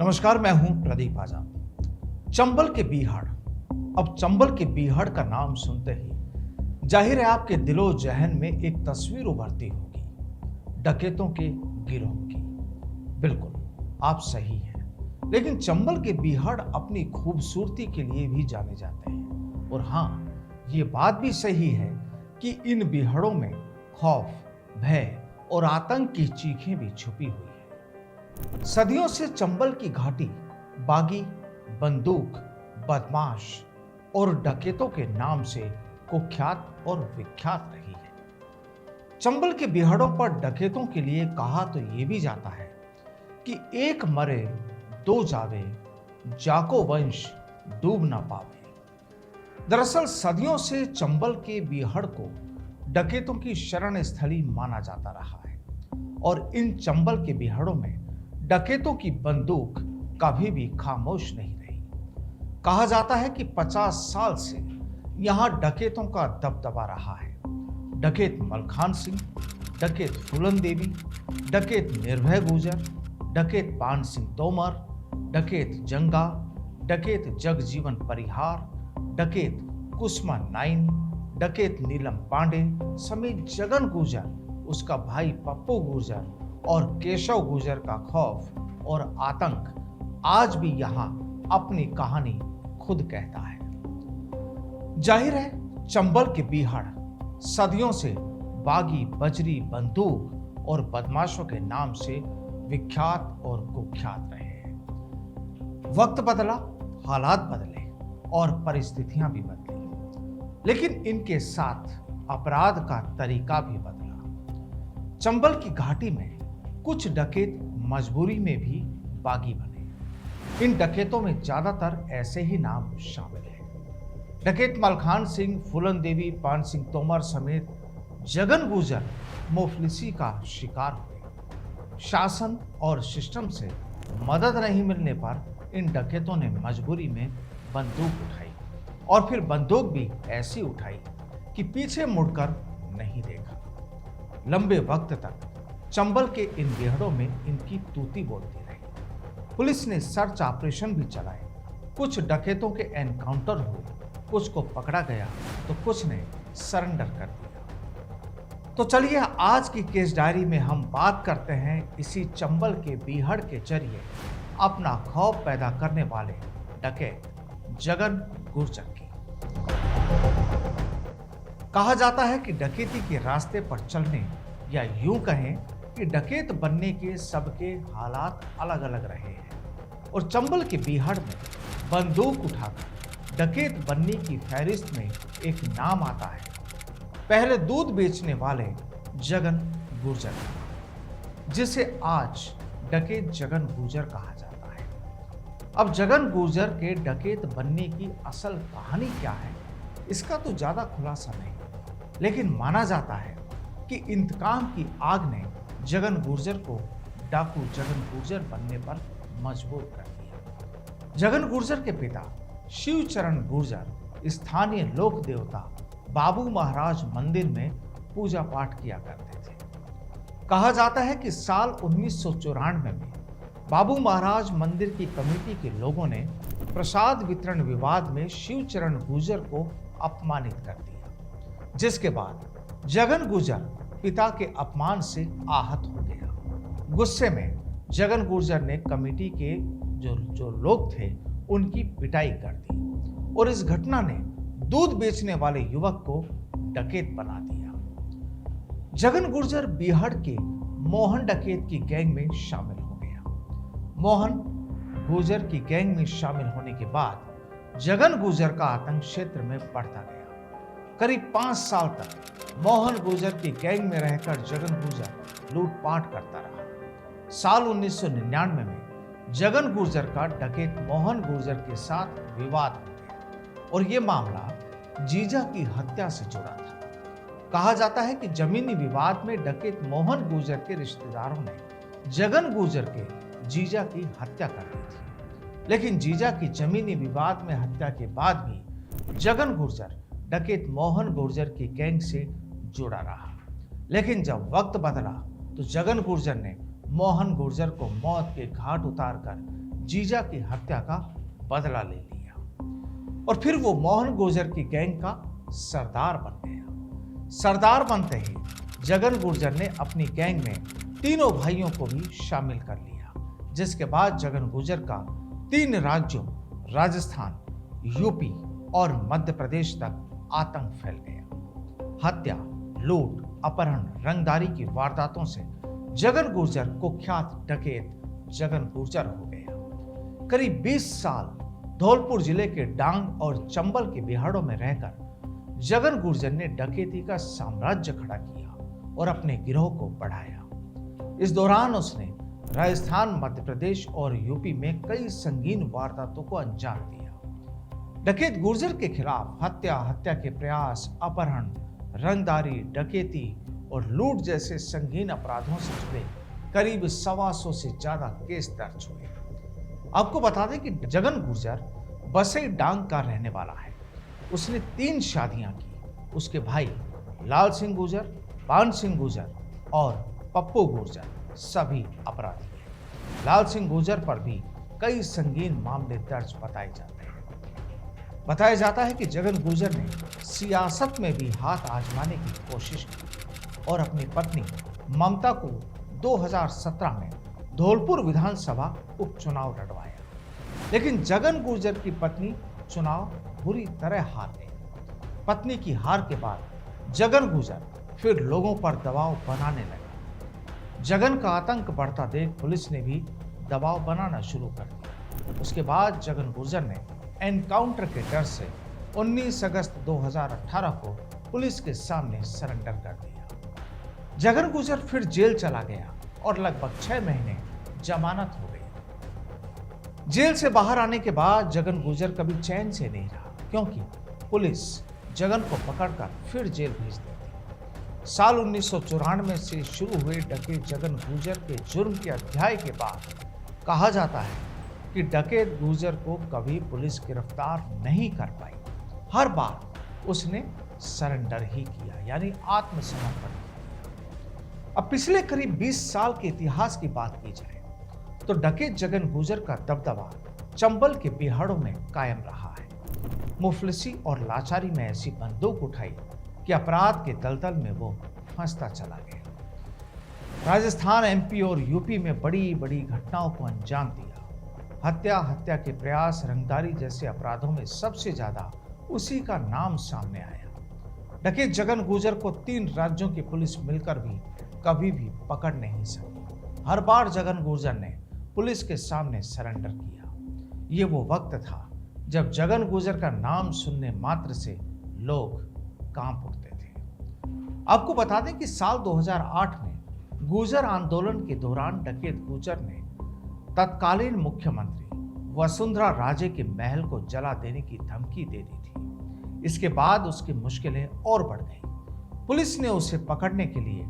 नमस्कार, मैं हूं प्रदीप आजाद। चंबल के बीहड़। अब चंबल के बीहड़ का नाम सुनते ही जाहिर है आपके दिलो जहन में एक तस्वीर उभरती होगी, डकैतों के गिरोह की। बिल्कुल, आप सही हैं। लेकिन चंबल के बीहड़ अपनी खूबसूरती के लिए भी जाने जाते हैं। और हाँ, ये बात भी सही है कि इन बीहड़ों में खौफ, भय और आतंक की चीखें भी छुपी हुई है। सदियों से चंबल की घाटी बागी, बंदूक, बदमाश और डकैतों के नाम से कुख्यात और विख्यात रही है। चंबल के बीहड़ों पर डकैतों के लिए कहा तो ये भी जाता है कि एक मरे दो जावे, जाको वंश डूब ना पावे। दरअसल सदियों से चंबल के बीहड़ को डकैतों की शरण स्थली माना जाता रहा है और इन चंबल के बीहड़ों में डकैतों की बंदूक कभी भी खामोश नहीं रही। कहा जाता है कि 50 साल से यहां डकैतों का दबदबा रहा है। डकैत मलखान सिंह, डकैत फूलन देवी, डकैत निर्भय गुर्जर, डकैत पान सिंह तोमर, डकैत जंगा, डकैत जगजीवन परिहार, डकैत कुसमा नाइन, डकैत नीलम पांडे समेत जगन गुर्जर, उसका भाई पप्पू गुर्जर और केशव गुर्जर का खौफ और आतंक आज भी यहां अपनी कहानी खुद कहता है। जाहिर है चंबल के बीहड़ सदियों से बागी, बजरी, बंदूक और बदमाशों के नाम से विख्यात और कुख्यात रहे हैं। वक्त बदला, हालात बदले और परिस्थितियां भी बदली, लेकिन इनके साथ अपराध का तरीका भी बदला। चंबल की घाटी में कुछ डकैत मजबूरी में भी बागी बने। इन डकैतों में ज्यादातर ऐसे ही नाम शामिल हैं। डकैत मलखान सिंह, फूलन देवी, पान सिंह तोमर समेत जगन गुर्जर मुफलिसी का शिकार हुए। शासन और सिस्टम से मदद नहीं मिलने पर इन डकैतों ने मजबूरी में बंदूक उठाई और फिर बंदूक भी ऐसी उठाई कि पीछे मुड़कर नहीं देखा। लंबे वक्त तक चंबल के इन बीहड़ों में इनकी तूती बोलती रही। पुलिस ने सर्च ऑपरेशन भी चलाए। कुछ डकैतों के एनकाउंटर हुए, कुछ को पकड़ा गया तो कुछ ने सरेंडर कर दिया। तो चलिए आज की केस डायरी में हम बात करते हैं इसी चंबल के बीहड़ के जरिए अपना खौफ पैदा करने वाले डकैत जगन गुर्जर की। कहा जाता है कि डकैती के रास्ते पर चलने या यूं कहें कि डकैत बनने के सबके हालात अलग अलग रहे हैं और चंबल के बीहड़ में बंदूक उठाकर डकैत बनने की फहरिस्त में एक नाम आता है। पहले दूध बेचने वाले जगन गुर्जर, जिसे आज डकैत जगन गुर्जर कहा जाता है। अब जगन गुर्जर के डकैत बनने की असल कहानी क्या है, इसका तो ज्यादा खुलासा नहीं, लेकिन माना जाता है कि इंतकाम की आग ने जगन गुर्जर को डाकू जगन गुर्जर बनने पर मजबूर कर दिया। जगन गुर्जर के पिता शिवचरण गुर्जर स्थानीय लोक देवता बाबू महाराज मंदिर में पूजा पाठ किया करते थे। कहा जाता है कि साल 1994 में बाबू महाराज मंदिर की कमेटी के लोगों ने प्रसाद वितरण विवाद में शिवचरण गुर्जर को अपमानित कर दिया, जिसके बाद जगन गुर्जर पिता के अपमान से आहत हो गया। गुस्से में जगन गुर्जर ने कमेटी के जो लोग थे उनकी पिटाई कर दी और इस घटना ने दूध बेचने वाले युवक को डकैत बना दिया। जगन गुर्जर बीहड़ के मोहन डकैत की गैंग में शामिल हो गया। मोहन गुर्जर की गैंग में शामिल होने के बाद जगन गुर्जर का आतंक क्षेत्र में बढ़ता गया। करीब 5 साल तक मोहन गुर्जर की गैंग में रहकर जगन गुर्जर लूटपाट करता रहा। साल 1999 में जगन गुर्जर का डकैत मोहन गुर्जर के साथ विवाद हो गया और यह मामला जीजा की हत्या से जुड़ा था। कहा जाता है कि जमीनी विवाद में डकैत मोहन गुर्जर के रिश्तेदारों ने जगन गुर्जर के जीजा की हत्या कर दी थी, लेकिन जीजा की जमीनी विवाद में हत्या के बाद भी जगन गुर्जर डकैत मोहन गुर्जर की गैंग से जुड़ा रहा। लेकिन जब वक्त बदला तो जगन गुर्जर ने मोहन गुर्जर को मौत के घाट उतारकर जीजा की हत्या का बदला ले लिया और फिर वो मोहन गुर्जर की गैंग का सरदार बन गया। सरदार बनते ही जगन गुर्जर ने अपनी गैंग में तीनों भाइयों को भी शामिल कर लिया, जिसके बाद जगन गुर्जर का 3 राज्यों राजस्थान, यूपी और मध्य प्रदेश तक आतंक फैल गया। हत्या, लूट, अपहरण, रंगदारी की वारदातों से जगन गुर्जर कुख्यात डकैत जगन गुर्जर हो गया। करीब 20 साल धौलपुर जिले के डांग और चंबल के बिहाड़ों में रहकर जगन गुर्जर ने डकैती का साम्राज्य खड़ा किया और अपने गिरोह को बढ़ाया। इस दौरान उसने राजस्थान, मध्य प्रदेश और यूपी में कई संगीन वारदातों को अंजाम दिया। डकैत गुर्जर के खिलाफ हत्या, हत्या के प्रयास, अपहरण, रंगदारी, डकैती और लूट जैसे संगीन अपराधों से जुड़े करीब 125 से ज्यादा केस दर्ज हुए। आपको बता दें कि जगन गुर्जर बसई डांग का रहने वाला है। उसने 3 शादियां की। उसके भाई लाल सिंह गुर्जर, पान सिंह गुर्जर और पप्पू गुर्जर सभी अपराधी हैं। लाल सिंह गुर्जर पर भी कई संगीन मामले दर्ज बताए जाते हैं। बताया जाता है कि जगन गुर्जर ने सियासत में भी हाथ आजमाने की कोशिश की और अपनी पत्नी ममता को 2017 में धौलपुर विधानसभा उपचुनाव लड़वाया, लेकिन जगन गुर्जर की पत्नी चुनाव बुरी तरह हार गई। पत्नी की हार के बाद जगन गुर्जर फिर लोगों पर दबाव बनाने लगा। जगन का आतंक बढ़ता देख पुलिस ने भी दबाव बनाना शुरू कर दिया। उसके बाद जगन गुर्जर ने एनकाउंटर के डर से 19 अगस्त 2018 को पुलिस के सामने सरेंडर कर दिया। जगन गुर्जर फिर जेल चला गया और लगभग 6 महीने जमानत हो गई। जेल से बाहर आने के बाद जगन गुर्जर कभी चैन से नहीं रहा, क्योंकि पुलिस जगन को पकड़कर फिर जेल भेज देती। साल 1994 से शुरू हुए डकैत जगन गुर्जर के जुर्म के अध्याय के बाद कहा जाता है कि डकैत गुर्जर को कभी पुलिस गिरफ्तार नहीं कर पाई। हर बार उसने सरेंडर ही किया, यानी आत्मसमर्पण किया। अब पिछले करीब 20 साल के इतिहास की बात की जाए तो डकैत जगन गुर्जर का दबदबा चंबल के बिहाड़ों में कायम रहा है। मुफलिसी और लाचारी में ऐसी बंदूक उठाई कि अपराध के दलदल में वो फंसता चला गया। राजस्थान, एमपी और यूपी में बड़ी बड़ी घटनाओं को अंजाम दिया। हत्या के प्रयास, रंगदारी जैसे अपराधों में सबसे ज्यादा उसी का नाम सामने आया। डकैत जगन गुर्जर को 3 राज्यों की पुलिस मिलकर भी कभी भी पकड़ नहीं सकी। हर बार जगन गुर्जर ने पुलिस के सामने सरेंडर किया। ये वो वक्त था जब जगन गुर्जर का नाम सुनने मात्र से लोग कांप उठते थे। आपको बता दें कि साल 2008 में गुर्जर आंदोलन के दौरान डकैत गुर्जर ने तत्कालीन मुख्यमंत्री वसुंधरा राजे के महल को जला देने की धमकी दे दी थी। इसके बाद उसकी मुश्किलें और बढ़ गई। पुलिस ने उसे पकड़ने के लिए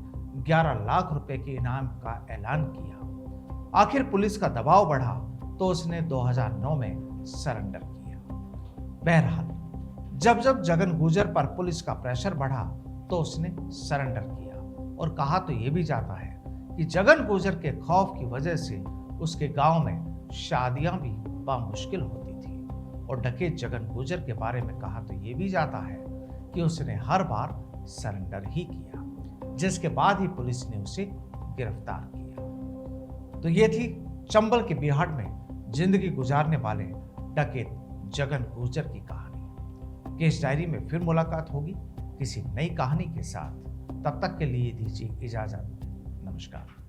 11 लाख रुपए के इनाम का ऐलान किया। आखिर पुलिस का दबाव बढ़ा तो उसने 2009 में सरेंडर किया। बहरहाल जब जगन गुर्जर पर पुलिस का प्रेशर बढ़ा तो उसने सरेंडर किया। और कहा तो यह भी जाता है कि जगन गुर्जर के खौफ की वजह से उसके गांव में शादियां भी बामुश्किल होती थी। और डकैत जगन गुर्जर के बारे में कहा तो यह भी जाता है कि उसने हर बार सरेंडर ही किया, जिसके बाद ही पुलिस ने उसे गिरफ्तार किया। तो ये थी चंबल के बिहाड़ में जिंदगी गुजारने वाले डकैत जगन गुर्जर की कहानी। केस डायरी में फिर मुलाकात होगी किसी नई कहानी के साथ। तब तक के लिए दीजिए इजाजत। नमस्कार।